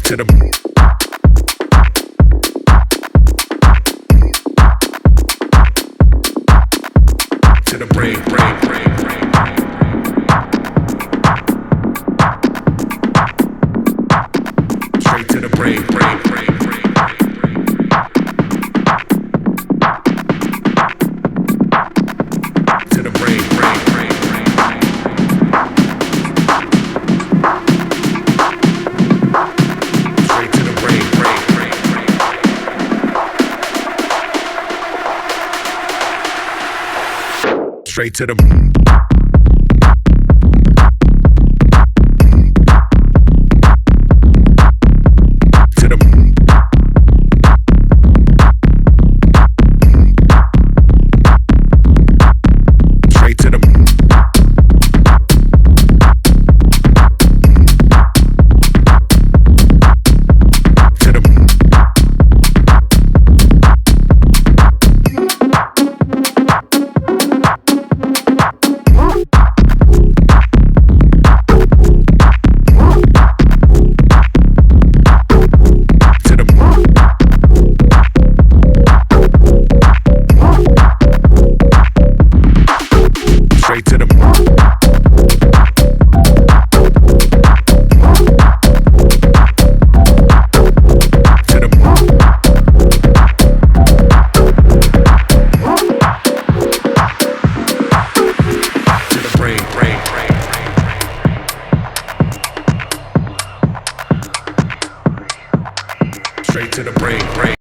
to the to the brain, brain, brain, brain. Straight to the brain, brain, brain, brain. To the brain, brain, brain, brain. Straight to the brain, brain, brain, brain. Straight to the straight to the brain.